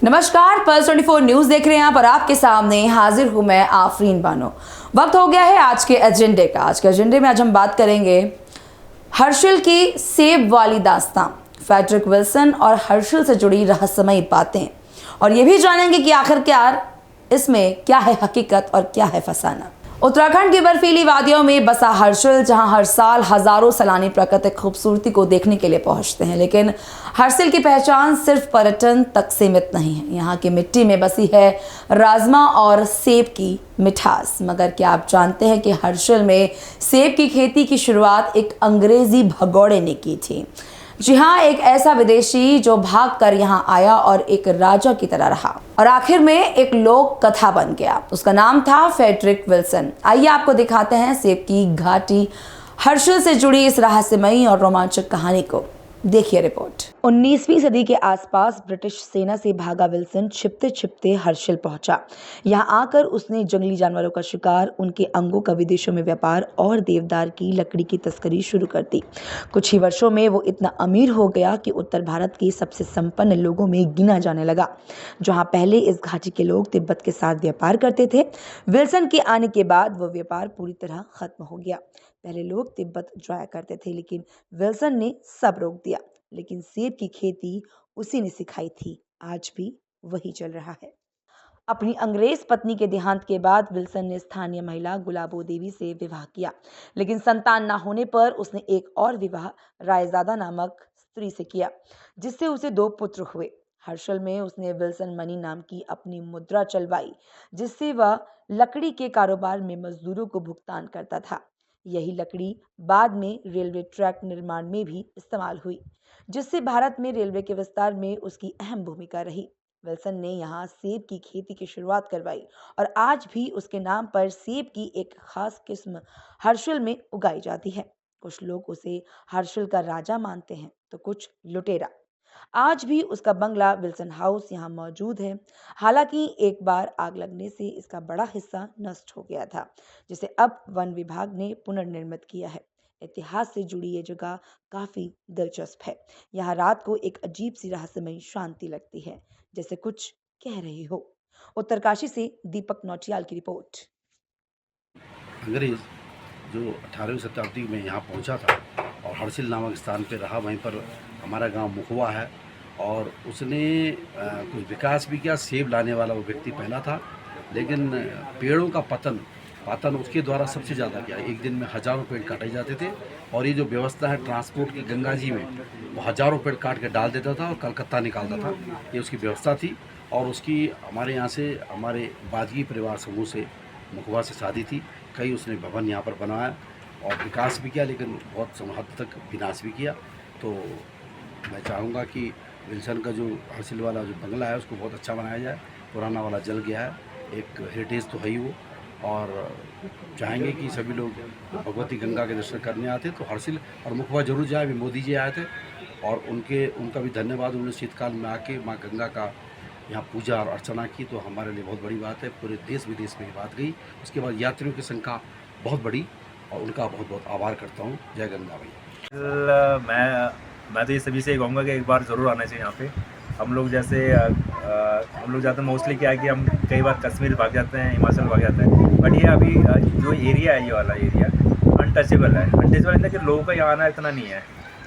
नमस्कार, pulse 24 news देख रहे हैं आप और आपके सामने हाजिर हूं मैं आफरीन बानो। वक्त हो गया है आज के एजेंडे का। आज के एजेंडे में आज हम बात करेंगे हर्षिल की सेब वाली दास्तां, फ्रेडरिक विल्सन और हर्षिल से जुड़ी रहस्यमयी बातें, और ये भी जानेंगे कि आखिरकार इसमें क्या है हकीकत और क्या है फसाना। उत्तराखंड की बर्फीली वादियों में बसा हर्षिल, जहां हर साल हजारों सैलानी प्राकृतिक खूबसूरती को देखने के लिए पहुंचते हैं, लेकिन हर्षिल की पहचान सिर्फ पर्यटन तक सीमित नहीं है। यहाँ की मिट्टी में बसी है राजमा और सेब की मिठास। मगर क्या आप जानते हैं कि हर्षिल में सेब की खेती की शुरुआत एक अंग्रेजी भगोड़े ने की थी। जी हाँ, एक ऐसा विदेशी जो भागकर यहाँ आया और एक राजा की तरह रहा और आखिर में एक लोक कथा बन गया। उसका नाम था फ्रेडरिक विल्सन। आइए आपको दिखाते हैं सेब की घाटी हर्षिल से जुड़ी इस रहस्यमयी और रोमांचक कहानी को। देखिए रिपोर्ट। 19वीं सदी के आसपास ब्रिटिश सेना से भागा विल्सन छिपते छिपते हर्षिल पहुंचा। यहाँ आकर उसने जंगली जानवरों का शिकार, उनके अंगों का विदेशों में व्यापार और देवदार की लकड़ी की तस्करी शुरू कर दी। कुछ ही वर्षों में वो इतना अमीर हो गया कि उत्तर भारत के सबसे संपन्न लोगों में गिना जाने लगा। जहाँ पहले इस घाटी के लोग तिब्बत के साथ व्यापार करते थे, विल्सन के आने के बाद वो व्यापार पूरी तरह खत्म हो गया। पहले लोग तिब्बत जाया करते थे, लेकिन विल्सन ने सब रोक दिया। लेकिन सेब की खेती उसी ने सिखाई थी, आज भी वही चल रहा है। अपनी अंग्रेज पत्नी के देहांत के बाद विल्सन ने स्थानीय महिला गुलाबो देवी से विवाह किया, लेकिन संतान न होने पर उसने एक और विवाह रायजादा नामक स्त्री से किया, जिससे उसे 2 पुत्र हुए। हर्षिल में उसने विल्सन मनी नाम की अपनी मुद्रा चलवाई, जिससे वह लकड़ी के कारोबार में मजदूरों को भुगतान करता था। यही लकड़ी बाद में रेलवे ट्रैक निर्माण में भी इस्तेमाल हुई, जिससे भारत में रेलवे के विस्तार में उसकी अहम भूमिका रही। विल्सन ने यहाँ सेब की खेती की शुरुआत करवाई और आज भी उसके नाम पर सेब की एक खास किस्म हर्षिल में उगाई जाती है। कुछ लोग उसे हर्षिल का राजा मानते हैं, तो कुछ लुटेरा। आज भी उसका बंगला विल्सन हाउस यहाँ मौजूद है। हालांकि एक बार आग लगने से इसका बड़ा हिस्सा नष्ट हो गया था, जिसे अब वन विभाग ने पुनर्निर्मित किया है। इतिहास से जुड़ी ये जगह काफी दिलचस्प है। यहाँ रात को एक अजीब सी रहस्यमयी शांति लगती है, जैसे कुछ कह रही हो। उत्तरकाशी से दीपक नौटियाल की रिपोर्ट। अंग्रेज जो 18वीं शताब्दी में यहाँ पहुँचा था और हर्षिल नामक स्थान पर रहा, वहीं पर हमारा गांव मुखवा है, और उसने कुछ विकास भी किया। सेब लाने वाला वो व्यक्ति पहला था, लेकिन पेड़ों का पतन उसके द्वारा सबसे ज़्यादा किया। एक दिन में हज़ारों पेड़ काटे जाते थे, और ये जो व्यवस्था है ट्रांसपोर्ट की गंगा जी में, वो हज़ारों पेड़ काट के डाल देता था और कलकत्ता निकालता था। ये उसकी व्यवस्था थी। और उसकी हमारे यहाँ से, हमारे बाजगी परिवार समूह से मुखवा से शादी थी। कई उसने भवन यहाँ पर बनाया और विकास भी किया, लेकिन बहुत हद तक विनाश भी किया। तो मैं चाहूँगा कि विल्सन का जो हर्षिल वाला जो बंगला है उसको बहुत अच्छा बनाया जाए। पुराना वाला जल गया है, एक हेरिटेज तो है ही वो, और चाहेंगे कि सभी लोग भगवती गंगा के दर्शन करने आते तो हर्षिल और मुखवा जरूर जाए। अभी मोदी जी आए थे और उनका भी धन्यवाद। उन्होंने शीतकाल में आके माँ गंगा का यहाँ पूजा और अर्चना की, तो हमारे लिए बहुत बड़ी बात है। पूरे देश विदेश में ये बात गई। उसके बाद यात्रियों की संख्या बहुत बड़ी, और उनका बहुत बहुत आभार करता हूँ। जय गंगा भैया। मैं तो ये सभी से कहूँगा कि एक बार ज़रूर आना चाहिए यहाँ पे। हम लोग जाते हैं मोस्टली, क्या है कि हम कई बार कश्मीर भाग जाते हैं, हिमाचल भाग जाते हैं, बट ये अभी जो एरिया है, ये वाला एरिया अनटचेबल है। अनटचेबल इन कि लोगों का यहाँ आना इतना नहीं है।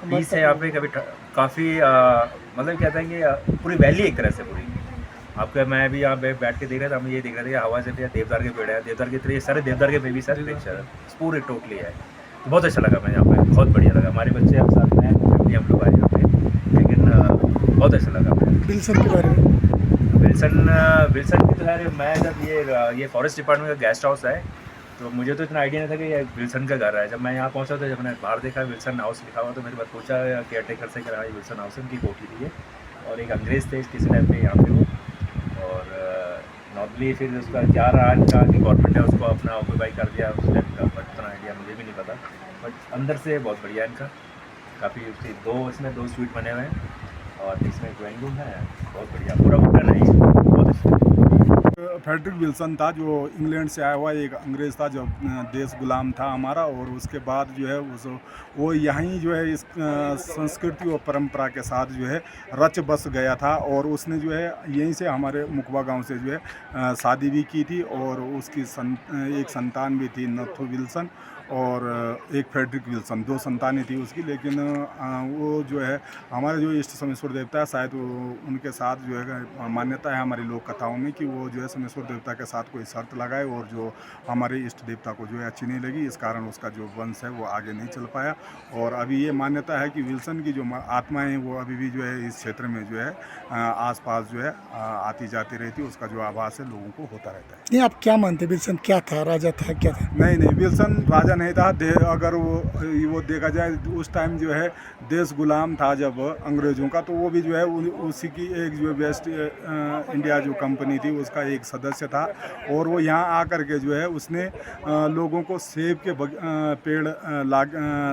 पीस है यहाँ पे। कभी काफ़ी मतलब कहते हैं कि पूरी वैली एक तरह से पूरी आपका। मैं भी यहाँ बैठ के देख रहा था, हम ये देख रहे थे हवा से देवदार के पेड़ है, देवदार के तरह सारे देवदार के बेबी सारे पिक्चर पूरे टोटली है। तो बहुत अच्छा लगा मैं यहाँ पे, बहुत बढ़िया लगा। हमारे बच्चे हम साथ में फैमिली हम लोग आए यहाँ पे, लेकिन बहुत अच्छा लगा। विल्सन के बारे में विल्सन की तो यार, मैं जब ये फॉरेस्ट डिपार्टमेंट का गेस्ट हाउस है, तो मुझे तो इतना आइडिया नहीं था कि ये विल्सन का घर है। जब मैं यहाँ पहुँचा, तो जब मैंने बाहर देखा विल्सन हाउस लिखा हुआ, तो मेरे पास पूछा केयर टेकर से कि ये विल्सन हाउस उनकी कोठी थी ये, और एक अंग्रेज़ थे किसी टाइम पे यहाँ पे वो। और नॉर्मली फिर उसका क्या रहा इनका कि गवर्नमेंट ने उसको अपना ऑक्यूपाई कर दिया उस टाइम का, बट इतना आइडिया मुझे भी नहीं पता। बट अंदर से बहुत बढ़िया इनका, काफ़ी उसकी इसमें 2 स्वीट बने हुए हैं, और इसमें ड्राइंग रूम है, बहुत बढ़िया। पूरा वुडन है, बहुत अच्छा। फ्रेडरिक विल्सन था, जो इंग्लैंड से आया हुआ एक अंग्रेज़ था, जो देश गुलाम था हमारा, और उसके बाद जो है वो यहीं जो है इस संस्कृति और परंपरा के साथ जो है रच बस गया था, और उसने जो है यहीं से हमारे मुकवा गांव से जो है शादी भी की थी, और उसकी एक संतान भी थी, नथु विल्सन, और एक फ्रेडरिक विल्सन, 2 संतानें थी उसकी। लेकिन वो जो है हमारे जो इष्ट सोमेश्वर देवता है, शायद वो उनके साथ जो है मान्यता है हमारी लोक कथाओं में कि वो जो है सोमेश्वर देवता के साथ कोई शर्त लगाए, और जो हमारे इष्ट देवता को जो है अच्छी नहीं लगी, इस कारण उसका जो वंश है वो आगे नहीं चल पाया। और अभी ये मान्यता है कि विल्सन की जो आत्माएँ वो अभी भी जो है इस क्षेत्र में जो है आसपास जो है आती जाती रहती, उसका जो आभास है लोगों को होता रहता है। नहीं, आप क्या मानते, विल्सन क्या था, राजा था, क्या था? नहीं, विल्सन राजा नहीं था। अगर वो देखा जाए उस टाइम जो है देश गुलाम था जब अंग्रेज़ों का, तो वो भी जो है उसी की एक जो वेस्ट इंडिया जो कंपनी थी उसका एक सदस्य था, और वो यहाँ आकर के जो है उसने लोगों को सेब के पेड़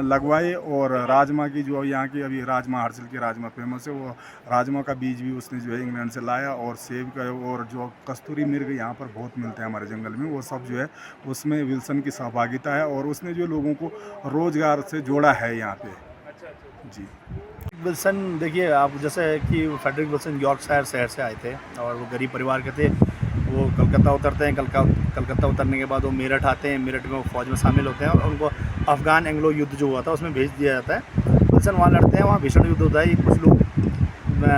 लगवाए, और राजमा की जो यहाँ की अभी राजमा, हर्षिल की राजमा फेमस है, वो राजमा का बीज भी उसने जो है इंग्लैंड से लाया, और सेब का, और जो कस्तूरी मिर्ग यहाँ पर बहुत मिलते हैं हमारे जंगल में, वो सब जो है उसमें विल्सन की सहभागिता है, और उसने जो लोगों को रोजगार से जोड़ा है यहाँ पे। जी, विल्सन, देखिए आप, जैसे कि फ्रेडरिक विल्सन यॉर्कशायर शहर से आए थे, और वो गरीब परिवार के थे। वो कलकत्ता उतरते हैं, कलकत्ता उतरने के बाद वो मेरठ आते हैं, मेरठ में वो फौज में शामिल होते हैं, और उनको अफ़गान एंग्लो युद्ध जो हुआ था उसमें भेज दिया जाता है। विल्सन वहाँ लड़ते हैं, वहाँ भीषण युद्ध होता है। कुछ लोग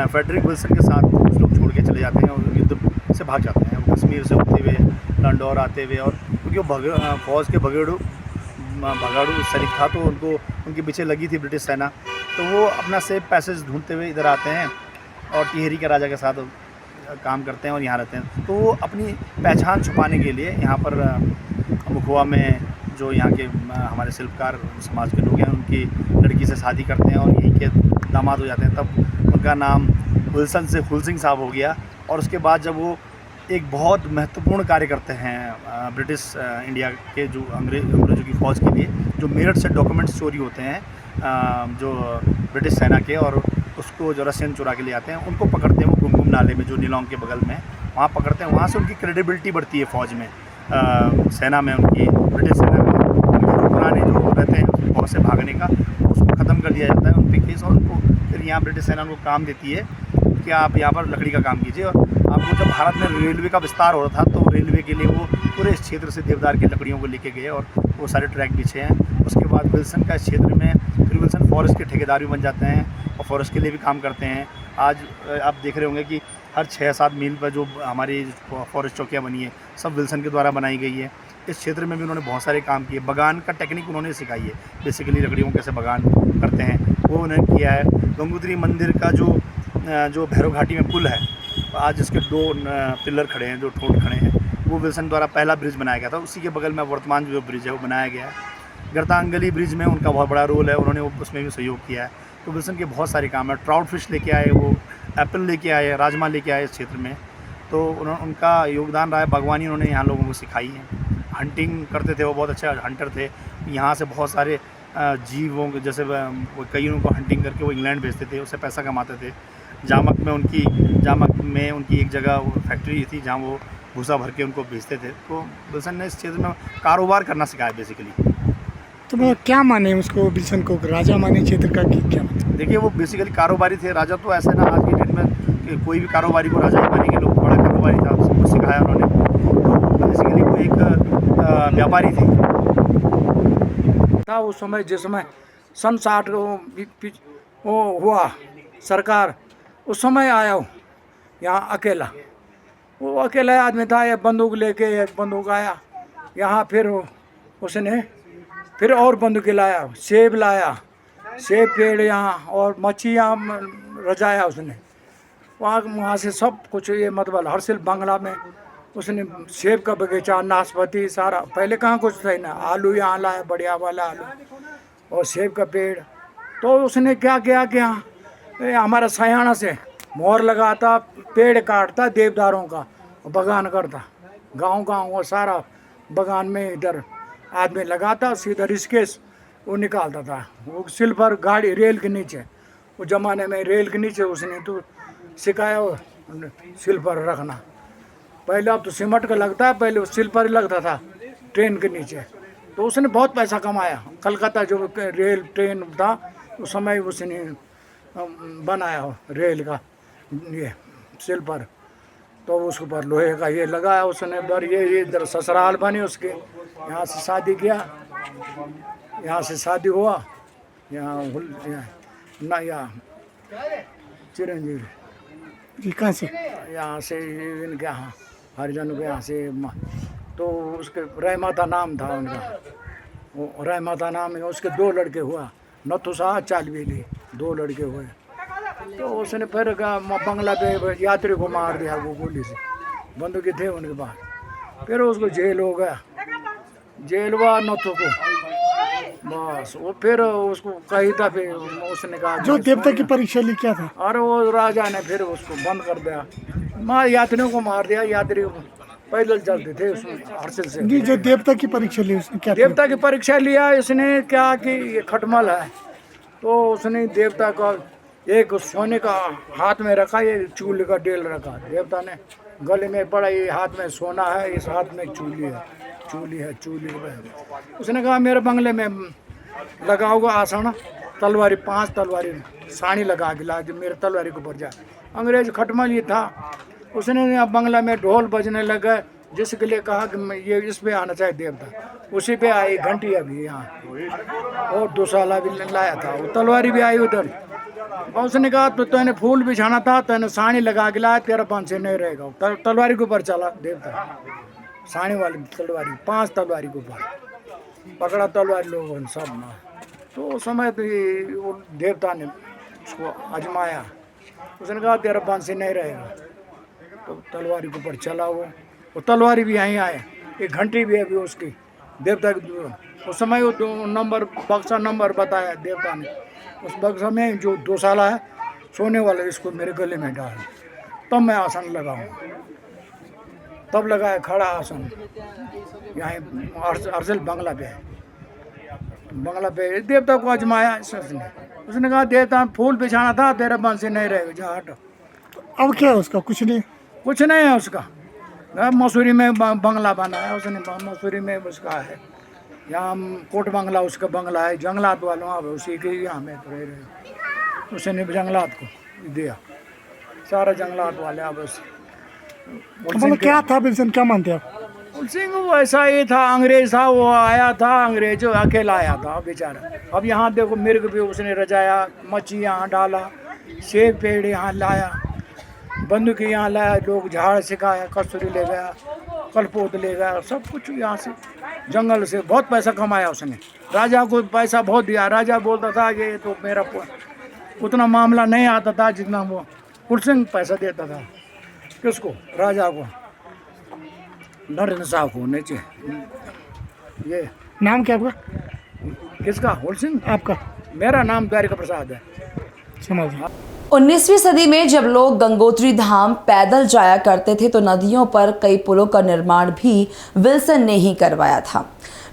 फ्रेडरिक विल्सन के साथ कुछ लोग छोड़ के चले जाते हैं और युद्ध से भाग जाते हैं, वो कश्मीर से होते हुए लंडौर आते हुए, और क्योंकि वो फौज के भगाड़ू सैनिक था, तो उनके पीछे लगी थी ब्रिटिश सेना, तो वो अपना सेफ पैसेज ढूंढते हुए इधर आते हैं, और टिहरी के राजा के साथ काम करते हैं और यहाँ रहते हैं। तो वो अपनी पहचान छुपाने के लिए यहाँ पर मुखवा में जो यहाँ के हमारे शिल्पकार समाज के लोग हैं, उनकी लड़की से शादी करते हैं और यहीं के दामाद हो जाते हैं। तब उनका नाम विल्सन से फुल सिंह साहब हो गया, और उसके बाद जब वो एक बहुत महत्वपूर्ण कार्य करते हैं ब्रिटिश इंडिया के जो अंग्रेज़ों की फ़ौज के लिए, जो मेरठ से डॉक्यूमेंट्स चोरी होते हैं जो ब्रिटिश सेना के, और उसको जो रशियन चुरा के ले आते हैं, उनको पकड़ते हैं वो गुमगुम नाले में, जो नीलोंग के बगल में, वहाँ पकड़ते हैं। वहाँ से उनकी क्रेडिबिलिटी बढ़ती है फ़ौज में, सेना में, उनकी ब्रिटिश सेना में। उनके पुराने जो रहते हैं फौज से भागने का, उसको ख़त्म कर दिया जाता है उन पर केस, और उनको फिर यहाँ ब्रिटिश सेना उनको काम देती है कि आप यहाँ पर लकड़ी का काम कीजिए। और आपको जब भारत में रेलवे का विस्तार हो रहा था, तो रेलवे के लिए वो पूरे इस क्षेत्र से देवदार की लकड़ियों को लेके गए, और वो सारे ट्रैक बिछे हैं। उसके बाद विल्सन का इस क्षेत्र में फिर विल्सन फॉरेस्ट के ठेकेदार भी बन जाते हैं, और फॉरेस्ट के लिए भी काम करते हैं। आज आप देख रहे होंगे कि हर 6-7 मील पर जो हमारी फॉरेस्ट चौकियाँ बनी है, सब विल्सन के द्वारा बनाई गई है। इस क्षेत्र में भी उन्होंने बहुत सारे काम किए। बगान का टेक्निक उन्होंने सिखाई है, बेसिकली लकड़ियों कैसे बगान करते हैं वो उन्होंने किया है। गंगोत्री मंदिर का जो भैरव घाटी में पुल है, आज जिसके 2 पिलर खड़े हैं, जो ठोट खड़े हैं, वो विल्सन द्वारा पहला ब्रिज बनाया गया था। उसी के बगल में वर्तमान जो ब्रिज है वो बनाया गया है। गर्तांगली ब्रिज में उनका बहुत बड़ा रोल है, उन्होंने उसमें भी सहयोग किया है। तो विल्सन के बहुत सारे काम है। ट्राउट फिश लेके आए, वो एप्पल लेके आए, राजमा लेके आए इस क्षेत्र में, तो उनका योगदान रहा है। बागवानी उन्होंने यहाँ लोगों को सिखाई है। हंटिंग करते थे, वो बहुत अच्छे हंटर थे। यहाँ से बहुत सारे जीवों के, जैसे कई उनको हंटिंग करके वो इंग्लैंड भेजते थे, उससे पैसा कमाते थे। जामक में उनकी एक जगह फैक्ट्री थी जहाँ वो भूसा भर के उनको बेचते थे। तो विल्सन ने इस क्षेत्र में कारोबार करना सिखाया बेसिकली। तो वो क्या माने उसको, विल्सन को राजा माने क्षेत्र का, कि क्या माने? देखिए, वो बेसिकली कारोबारी थे। राजा तो ऐसे ना, आज की डेट में कि कोई भी कारोबारी को राजा ही मानेंगे लोग। बड़ा कारोबारी था, सबको सिखाया उन्होंने। तो बेसिकली वो एक व्यापारी थे। था उस समय, जिस समय सन 60 वो हुआ सरकार, उस समय आया हूँ यहाँ अकेला। वो अकेला आदमी था, एक बंदूक लेके, एक बंदूक आया यहाँ। फिर उसने फिर और बंदूक लाया, सेब लाया, सेब पेड़ यहाँ, और मच्छियाँ रजाया उसने। वहाँ से सब कुछ, ये मतलब हर्षिल बंगला में उसने सेब का बगीचा, नाशपाती सारा। पहले कहाँ कुछ था ना, आलू यहाँ लाया, बढ़िया वाला आलू, और सेब का पेड़। तो उसने क्या किया कि हमारा सयाना से मोहर लगाता, पेड़ काटता देवदारों का, बगान करता गांव और सारा बगान में इधर आदमी लगाता, सीधा ऋषिकेश वो निकालता था। वो सिल्वर गाड़ी रेल के नीचे, उस ज़माने में रेल के नीचे उसने तो सिखाया सिल्वर रखना। पहले अब तो सीमेंट का लगता है, पहले सिल पर ही लगता था ट्रेन के नीचे। तो उसने बहुत पैसा कमाया। कलकत्ता जो रेल ट्रेन था उस समय उसने बनाया हो रेल का ये सिल पर, तो उसके ऊपर लोहे का ये लगाया उसने। पर ये इधर ससुराल बनी उसके, यहाँ से शादी किया, यहाँ से शादी हुआ, यहाँ ना यहाँ चिरंजीवी जी कहाँ से? यहाँ से इनके यहाँ हरिजन के यहाँ से तो उसके रहमाता नाम था उनका, वो रहमाता नाम है। उसके 2 लड़के हुआ, नथु शाह चालवेली, 2 लड़के हुए। तो उसने फिर बंगला पे यात्री को मार दिया वो गोली से, बंदूकें थे उनके पास। फिर उसको जेल हो गया, जेल हुआ नथु को, बस वो फिर उसको कही था। फिर उसने कहा जो देवता की परीक्षा ली क्या था? और वो राजा ने फिर उसको बंद कर दिया, यात्रियों को मार दिया। यात्री पैदल चलते थे उसमें हर्षिल से। जी जो देवता की परीक्षा ली उसने क्या? देवता की परीक्षा लिया इसने क्या कि ये खटमल है, तो उसने देवता का एक सोने का हाथ में रखा, ये चूल्हे का डेल रखा। देवता ने गले में पड़ा, ये हाथ में सोना है, इस हाथ में चूल्ही है, चूल्ही है। उसने कहा मेरे बंगले में लगाओगे आसन, तलवारी 5 तलवारी साड़ी लगा के ला, मेरे तलवारी के ऊपर जाए। अंग्रेज खटमल ये था, उसने बंगला में ढोल बजने लगा, जिसके लिए कहा कि ये इस पे आना चाहिए देवता, उसी पे आई घंटी अभी यहाँ। और 2 साला भी लाया था, वो तलवारी भी आई उधर। और उसने कहा तो तूने फूल बिछाना था, तूने साड़ी लगा के लाया, तेरा बंसी नहीं रहेगा। तलवारी के ऊपर चला देवता, साड़ी वाली तलवारी 5 तलवारी के ऊपर पकड़ा, तलवारी लोगों ने सब मार। तो उस समय तो ये वो देवता ने उसको आजमाया, उसने कहा तेरा बंसी नहीं रहेगा, तो तलवारी के ऊपर चला वो तलवारी भी यहीं आए। एक घंटी भी है अभी उसकी देवता की। उस समय वो 2 नंबर बक्सा नंबर बताया देवता ने, उस बक्सा में जो 2 साला है सोने वाला, इसको मेरे गले में डाल, तब मैं आसन लगाऊँ। तब लगाया खड़ा आसन यहाँ अर्जल बंगला पे, बंगला पे देवता को आजमाया उसने कहा देवता फूल बिछाना था, तेरा बंसी नहीं रहेगा, जा हट। अब क्या है उसका? कुछ नहीं है उसका। मसूरी में बंगला बनाया उसने, मसूरी में उसका है, यहाँ कोट बंगला उसका बंगला है। जंगलात वालों अब उसी के यहाँ में रह रहे, उसने जंगलात को दिया, सारा जंगलात वाले अब मतलब क्या था विल्सन, क्या मानते हैं आप? सिंह वैसा ही था, अंग्रेज था, वो आया था, अंग्रेज अकेला आया था बेचारा। अब यहाँ देखो मिर्ग भी उसने रजाया, मच्छी यहाँ डाला, सेब पेड़ यहाँ लाया, बंदूक यहाँ लाया, लोग झाड़ सिखाया, कस्तूरी ले गया, कलपोत ले गया, सब कुछ यहाँ से जंगल से बहुत पैसा कमाया उसने। राजा को पैसा बहुत दिया, राजा बोलता था कि तो मेरा उतना मामला नहीं आता था जितना वो कुलसिंह पैसा देता था। किसको? राजा को, नरेंद्र शाह को। नीचे ये नाम क्या आपका? किसका? हुल सिंह। आपका? मेरा नाम द्वारिका प्रसाद है। समझ। 19वीं सदी में जब लोग गंगोत्री धाम पैदल जाया करते थे तो नदियों पर कई पुलों का निर्माण भी विल्सन ने ही करवाया था।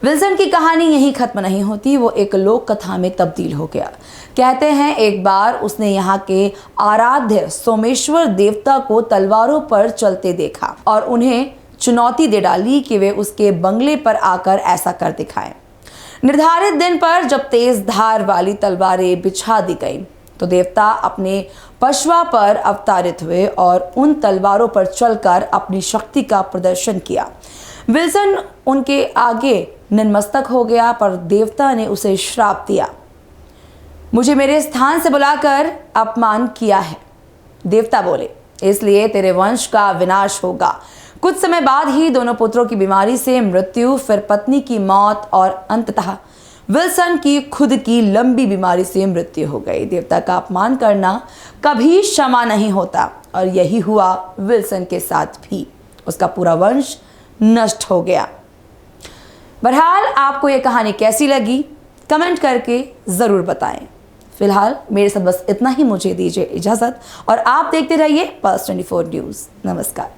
विल्सन की कहानी यहीं खत्म नहीं होती, वो एक लोक कथा में तब्दील हो गया। कहते हैं एक बार उसने यहाँ के आराध्य सोमेश्वर देवता को तलवारों पर चलते देखा और उन्हें चुनौती दे डाली कि वे उसके बंगले पर आकर ऐसा कर दिखाएं। निर्धारित दिन पर जब तेज धार वाली तलवारें बिछा दी गई तो देवता अपने पशवा पर अवतारित हुए और उन तलवारों पर चलकर अपनी शक्ति का प्रदर्शन किया। विल्सन उनके आगे नतमस्तक हो गया, पर देवता ने उसे श्राप दिया, मुझे मेरे स्थान से बुलाकर अपमान किया है। देवता बोले, इसलिए तेरे वंश का विनाश होगा। कुछ समय बाद ही दोनों पुत्रों की बीमारी से मृत्यु, फिर पत्नी की मौत और अंततः विल्सन की खुद की लंबी बीमारी से मृत्यु हो गई। देवता का अपमान करना कभी क्षमा नहीं होता और यही हुआ विल्सन के साथ भी। उसका पूरा वंश नष्ट हो गया। बहरहाल आपको यह कहानी कैसी लगी कमेंट करके ज़रूर बताएं। फिलहाल मेरे साथ बस इतना ही, मुझे दीजिए इजाज़त और आप देखते रहिए पल्स 24 न्यूज़। नमस्कार।